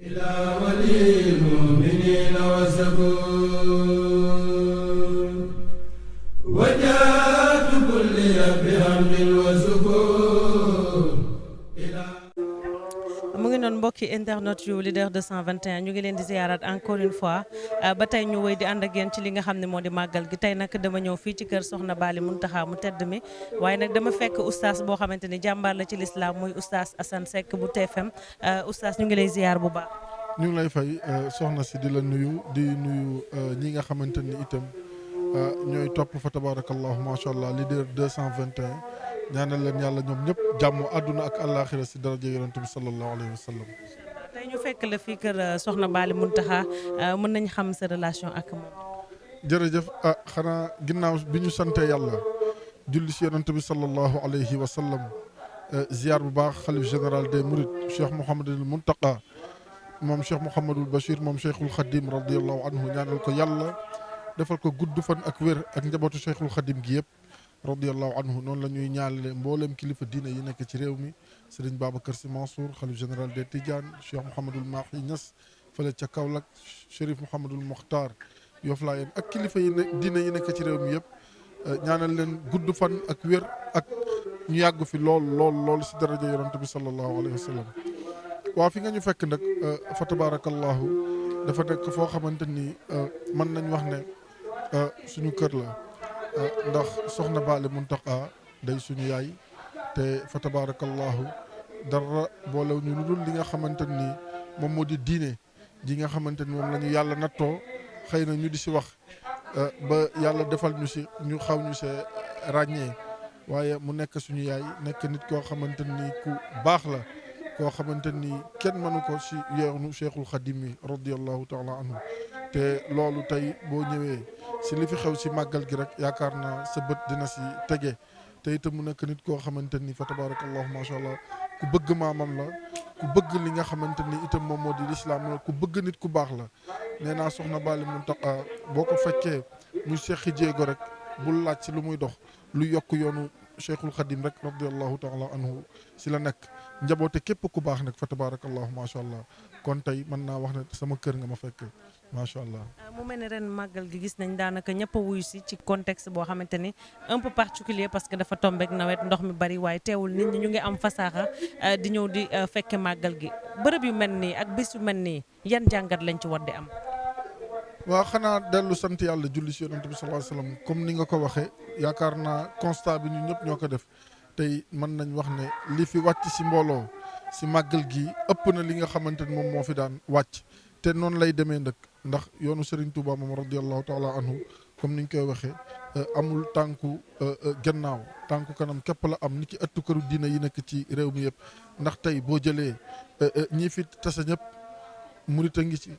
إلى ولي المؤمنين وسكون وجاءت كل بحمد وسكون. mu ngi noonu mbokki internet yu leader 221 ñu ngi leen di ziarat encore une fois ba tey ñu wéy di ànd ak yéen ci li nga xam ne moo di màggal gi tey nag dama ñëw fii ci kër Soxna Bally Mountakha mu tedd mi waaye nag dama fekk oustaz boo xamante ni jàmbaar la ci lislaam muy oustaz Assane Seck bu TFM oustaz ñu ngi lay ziar bu baax. ñu ngi lay fay soxna si di la nuyu di nuyu ñi nga xamante ni itam ñooy topp fa tabarakallahu macha allah leader 221 ñaanal leen yàlla ñoom ñëpp jàmm àdduna ak àllaaxira si daraja yonent bi sallallahu alayhi wa sallam. tey ñu fekk la fii kër Soxna Bally Mountakha mën nañ xam sa relation ak moom. jërëjëf xanaa ginnaaw bi ñu sante yàlla julli si yonent bi sallallahu alayhi wa sallam ziar bu baax xalif général des mourides Cheikh Mouhamadul Mountakha moom Cheikh Mouhamadul Bachir moom Cheikhul Khadim radiyallahu anhu ñaanal ko yàlla defal ko gudd fan ak wér ak njabootu Cheikhul Khadim gi yëpp radiyallahu anhu noonu la ñuy ñaanale mboolem kilifa diina yi nekk ci réew mi Serigne Babacar Sy Mansour xalif général des Tidianes Cheikh Mouhamadul Mahi Niass fële ca Kaolack Chérif Mouhamadul Mokhtar Yoff Layeen ak kilifa yi diina yi nekk ci réew mi yëpp ñaanal leen gudd fan ak wér ak ñu yàgg fi lool si daraja yonent bi sallallahu alayhi wa sallam. waaw fi nga ñu fekk nag fa tabarakallahu dafa nekk foo xamante ni mën nañ wax ne suñu kër la ndax Soxna Bally Mountakha day suñu yaay te fa tabarakallahu dara boolew ñu lu dul li nga xamante ni moom moo di diine ji nga xamante ni moom la ñu yàlla nattoo xëy na ñu di si wax ba yàlla defal ñu si ñu xaw ñu see ràññee waaye mu nekk suñu yaay nekk nit koo xamante ni ku baax la koo xamante ni kenn mënu ko si yoonu Cheikhul Khadim mi radiyallahu taala anhu te loolu tey boo ñëwee si li fi xew si màggal gi rek yaakaar naa sa bët dina si tege te itam mu nekk nit koo xamante ni fa tabarakallahu macha allah ku bëgg maamam la ku bëgg li nga xamante ni itam moom moo di lislaam la ku bëgg nit ku baax la nee naa Soxna Bally Mountakha boo ko fekkee muy seqi jéego rek bul laaj si lu muy dox lu yokk yoonu Cheikhul Khadim rek radiyallahu taala anhu si la nekk njaboote képp ku baax nag fa tabarakallahu macha allah kon tey mën naa wax ne sama kër nga ma fekk macha allah. mu mel ne ren màggal gi gis nañ daanaka ñëpp a wuyu si ci contexte boo xamante ni un peu particulier parce que dafa tombeek nawet ndox mi bari waaye teewul nit ñi ñu ngi am fasaaxa di ñëw di fekke màggal gi bërëb yu mel nii ak bis yu mel nii yan jàngat lañ ci war di am. waaw xanaa dellu sant yàlla julli si yonent bi sallallahu alayhi wasallam comme ni nga ko waxee yaakaar naa constat bi ñun ñëpp ñoo ko def tey mën nañ wax ne li fi wàcc si mbooloo si màggal gi ëpp na li nga xamante ni moom moo fi daan wàcc te noonu lay demee nag ndax yoonu Serigne Touba moom radiyallahu taala anhu comme niñ koy waxee amul tànku gannaaw tànku kanam képp la am ni ki ëttu këru diina yi nekk ci réew mi yëpp ndax tey boo jëlee ñii fi tase ñëpp murit a ngi ci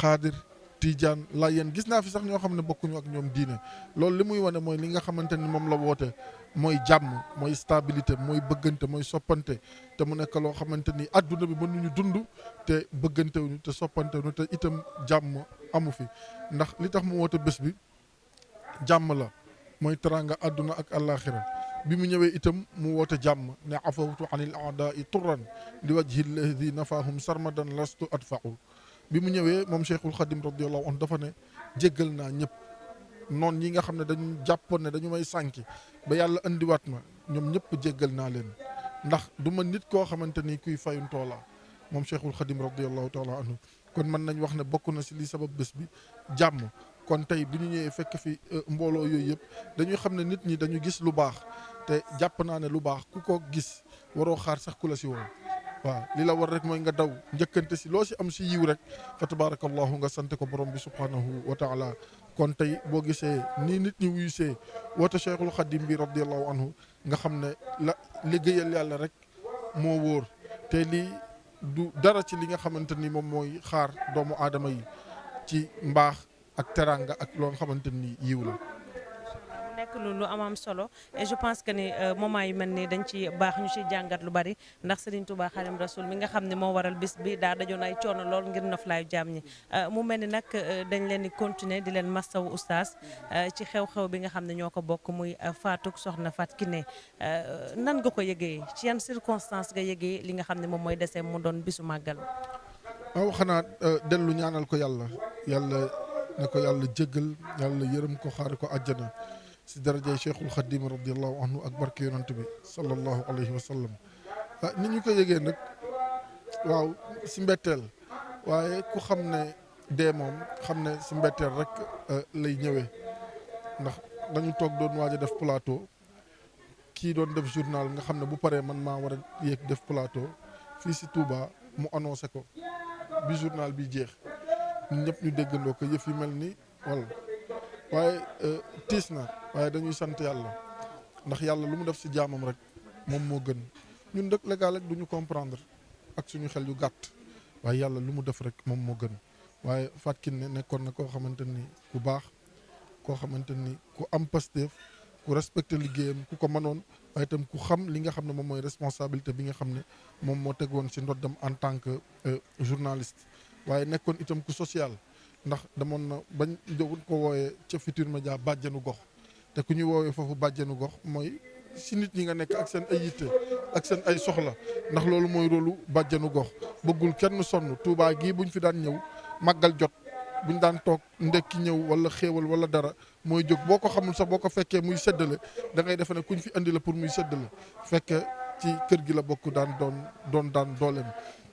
xaadir Tijaan Laayeen gis naa fi sax ñoo xam ne bokkuñu ak ñoom diine loolu li muy wane mooy li nga xamante ni moom la woote mooy jàmm mooy stabilité mooy bëggante mooy soppante te mu nekk loo xamante ni adduna bi mënuñu dund te bëggantewuñu te soppantewuñu te itam jàmm amu fi ndax li tax mu woote bés bi jàmm la mooy teranga adduna ak àllaaxira bi mu ñëwee itam mu woote jàmm ne afawtu anil aadai turran li wajhi lladi nafaahum sarmadan lastu adfa'u bi mu ñëwee moom Cheikhul Khadim radiyallahu anhu dafa ne jéggal naa ñëpp noon ñi nga xam ne dañu jàppoon ne dañu may sànki ba yàlla andiwaat ma ñoom ñëpp jéggal naa leen ndax du ma nit koo xamante ni kuy fayuntoo la moom Cheikhul Khadim radiyallahu taala anhu kon mën nañ wax ne bokk na si li sabab bés bi jàmm kon tey bi ñu ñëwee fekk fi mbooloo yooyu yëpp dañuy xam ne nit ñi dañu gis lu baax te jàpp naa ne lu baax ku ko gis waroo xaar sax ku la si woo waaw li la war rek mooy nga daw njëkkante si loo si am si yiw rek fa tabarakallahu nga sant ko borom bi subhanahu wa taala kon tey boo gisee nii nit ñi wuyu see woote Cheikhul Khadim bi radiallahu anhu nga xam ne la liggéeyal yàlla rek moo wóor te lii du dara ci li nga xamante ni moom mooy xaar doomu aadama yi ci mbaax ak teranga ak loo xamante ni yiw la nekk lu am solo et je pense que ni moment yu mel nii dañ ci baax ñu ci jàngat lu bari ndax Serigne Touba Xaadimu Rasuul mi nga xam ne moo waral bis bi daa dajoon ay coono lool ngir noflaayu jaam ñi mu mel ni nag dañ leen di continuer di leen massawu oustaz ci xew-xew bi nga xam ne ñoo ko bokk muy faatuk soxna Fatou Kiné nan nga ko yëgee ci yan circonstance nga yëgee li nga xam ne moom mooy desee mu doon bisu màggal. waaw xanaa dellu ñaanal ko yàlla ne ko yàlla jéggal yàlla yërëm ko xaare ko àjjana si darajay Cheikhul Khadim radiallahu anhu ak barke yonant bi sallallahu alayhi wa sallam. ni ñu ko yëgee nag waaw si mbetteel, waaye ku xam ne dee moom xam ne si mbetteel rek lay ñëwee, ndax dañu toog doon waaj a def plateau, kii doon def journal nga xam ne bu paree man maa war a yéeg def plateau fii si Touba mu annoncé ko bi journal bi jeex ñun ñëpp ñu déggandoo ko yëf yi mel ni wala waaye tiis na, waaye dañuy sant yàlla ndax yàlla lu mu def si jaamam rek moom moo gën. ñun dëkk légal rek duñu comprendre ak suñu xel yu gàtt, waaye yàlla lu mu def rek moom moo gën. waaye Fatou Kiné nekkoon na koo xamante ni ku baax, koo xamante ni ku am Pastef, ku respecté liggéeyam, ku ko mënoon, waaye itam ku xam li nga xam ne moom mooy responsabilité bi nga xam ne moom moo tegoon ci ndoddam en tant que journaliste. waaye nekkoon itam ku social, ndax demoon na bañ ko wooyee ca Futurs Médias bàjjenu gox, te ku ñu woowee foofu bàjjenu gox mooy si nit ñi nga nekk ak seen ay yitte ak seen ay soxla, ndax loolu mooy rôlu bàjjenu gox. bëggul kenn sonn. Touba gii buñ fi daan ñëw màggal jot, buñ daan toog ndekki ñëw wala xéewal wala dara mooy jóg. boo ko xamul sax boo ko fekkee muy séddale da ngay defe ne kuñ fi indi la pour muy séddale, fekke ci kër gi la bokk daan daan dooleem.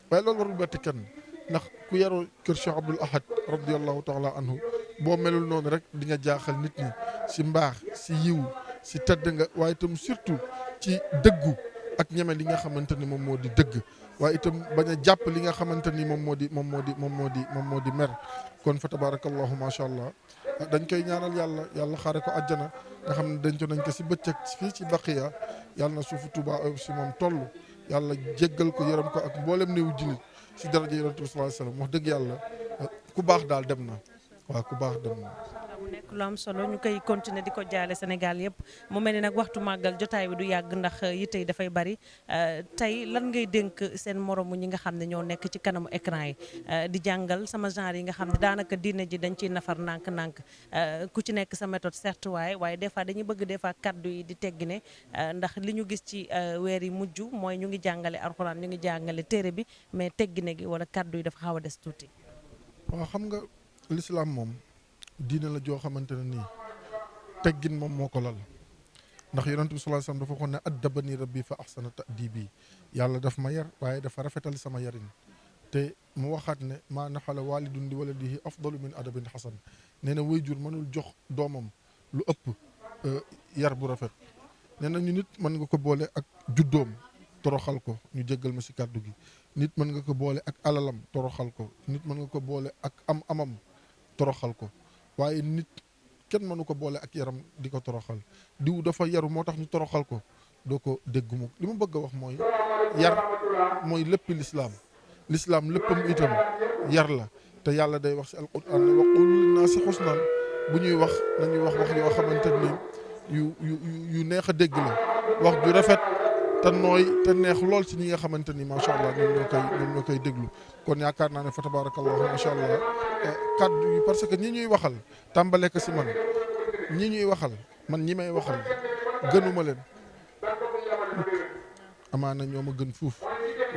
waaye loolu warul bett kenn, ndax ku yaroo kër Cheikh Abdoul Ahad radiallahu taala anhu boo melul noonu rek di nga jaaxal nit ñi si mbaax, si yiw, si tedd nga, waaye itam surtout ci dëggu ak ñeme li nga xamante ni moom moo di dëgg, waaye itam bañ a jàpp li nga xamante ni moom moo di mer. kon fa tabarakallahu macha allah dañ koy ñaanal yàlla xaare ko àjjana, nga xam ne denc nañ ko si bëccëg fii ci Baqiya. yàlla na suufu Tuuba si moom toll, yàlla jéggal ko, yërëm ko ak mboolem néewu jullit si daraja yonent bi sallallahu alayhi wasallam. wax dëgg yàlla ku baax daal dem na, waaw ku baax dem na. mu nekk lu am solo, ñu koy continuer di ko jaale Sénégal yëpp. mu mel ni nag waxtu màggal jotaay bi du yàgg ndax yitte yi dafay bari. tey lan ngay dénk seen moromu ñi nga xam ne ñoo nekk ci kanamu écran yi di jàngal sama genre yi nga xam ne daanaka diine ji dañ ciy nafar nànk-nànk, ku ci nekk sa méthode certes, waaye des fois dañuy bëgg des fois kaddu yi di teggine, ndax li ñu gis ci weer yi mujj mooy ñu ngi jàngale alxuraan, ñu ngi jàngale téere bi, mais teggine gi wala kaddu yi dafa xaw a des tuuti. waaw xam nga l'islam moom diine la joo xamante ne nii teggin moom moo ko lal, ndax yonent bi sallallahu alayhi wasallam dafa waxoon ne addabani rabbi fa ahsana ta'dibi, yàlla daf ma yar waaye dafa rafetal sama yarin. te mu waxaat ne maa naxala walidun li waladihi afdalu min adabin xasan, nee na waajur mënul jox doomam lu ëpp yar bu rafet. nee na ñu nit mën nga ko boole ak juddoom toroxal ko, ñu jéggal ma si kàddu gi. nit mën nga ko boole ak alalam toroxal ko, nit mën nga ko boole ak amam toroxal ko, waaye nit kenn mënu ko boole ak yaram di ko toroxal. diw dafa yaru moo tax ñu toroxal ko, doo ko dégg mu. li ma bëgg a wax mooy yar mooy lépp lislaam léppam itam yar la. te yàlla day wax si alquran ne waqul linnaasi xusnan, bu ñuy wax nañuy wax yoo xamante ni yu neex a dégg la, wax ju rafet te nooy te neex lool ci ñi nga xamante ni macha allah ñoom ñoo koy déglu. kon yaakaar naa ne fa tabarakallahu macha allah kaddu yi, parce que ñi ñuy waxal tàmbale ko si man, ñi ñuy waxal man ñi may waxal gënuma leen, amaana ñoo ma gën fuuf,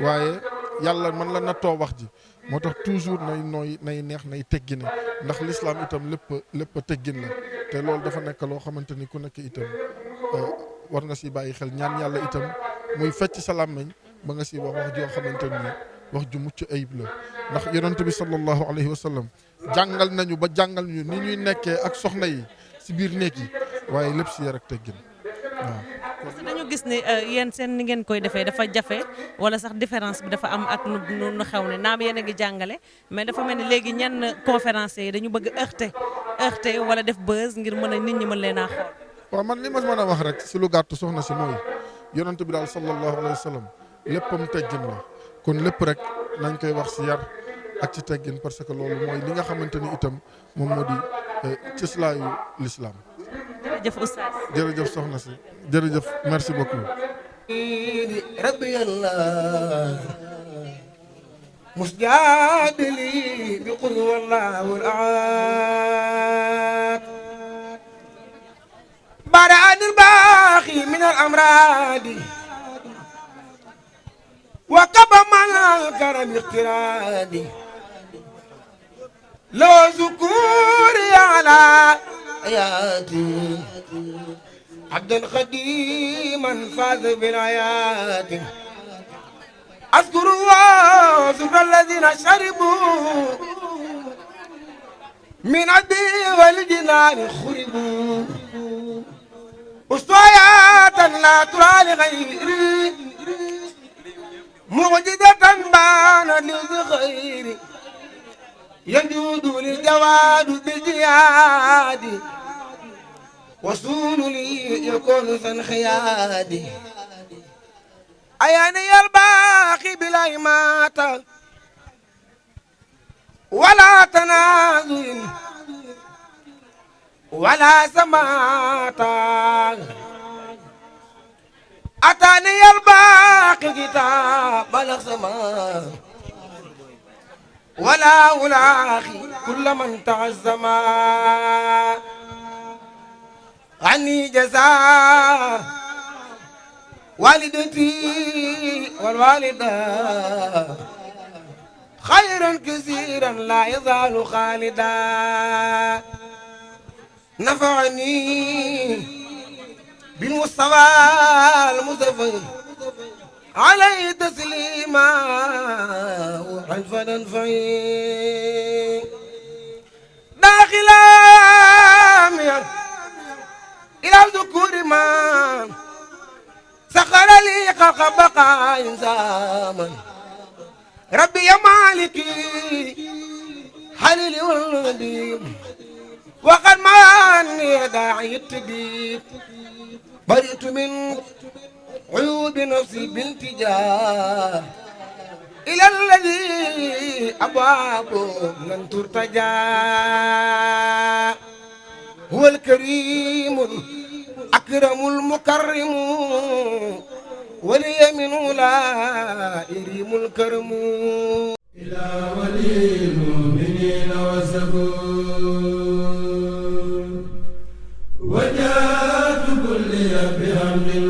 waaye yàlla man la nattoo wax ji. moo tax toujours nay nooy nay neex nay teggine, ndax l'islam itam lépp teggin la. te loolu dafa nekk loo xamante ni ku nekk itam war nga si bàyyi xel. ñaan yàlla itam muy fecc sa làmmiñ ba nga si wax joo xamante ni wax ju mucc ayib la, ndax yonent bi sallallahu alayhi wa sallam jàngal nañu ni ñuy nekkee ak soxna yi si biir néeg yi, waaye lépp si yar ak teggin waaw. parce que dañu gis ne yéen seen ni ngeen koy defee dafa jafe, wala sax différence bi dafa am ak nu xew ne naam yéen a ngi jàngale, mais dafa mel ni léegi ñenn conférenciers yi dañu bëgg heurté wala def buzz ngir mën a nit ñi mën leen a xool. waaw man li ma mën a wax rek si lu gàtt soxna si mooy yonent bi daal sallallahu alayhi wa sallam léppam teggin la. kon lépp rek nañ koy wax si yar ak ci teggin, parce que loolu mooy li nga xamante ni itam moom moo di cëslaayu l'islam. jërëjëf oustaz. jërëjëf soxna si jërëjëf, merci beaucoup. rabbi allah musjadili bi qul wallahu al-ahad bara'an al-baqi min al-amradi wa qaba man al-karam iqtiradi لو ذكوري على آياتي عبدا خديما فاز بالآيات أذكر الله ذكر الذين شربوا من عدي والجنان خربوا أسطويات لا ترى لغيري معجزة بان للخير يجود للجواد بالجياد وصول لي يكون ذا خيادي أياني الباقي بلا إماتة ولا تنازل ولا سماتا أتاني الباقي كتاب السماء ولا ألاخي كل من تعزما عني جزاء والدتي والوالدة خيرا كثيرا لا يزال خالدا نفعني بالمصطفى المصطفى عليه تسليما وحلفا ننفعي داخلا إلى الذكور ما سخر لي خلق بقاء زامن ربي يا مالكي حليلي والنديم وقد ما أني داعي التديب برئت من عيوب نفسي بالتجاه إلى الذي أبوابه لن ترتجى هو الكريم الأكرم المكرم ولي من لا يريم الكرم إلى ولي المؤمنين والسكون وجاءت كل بحمد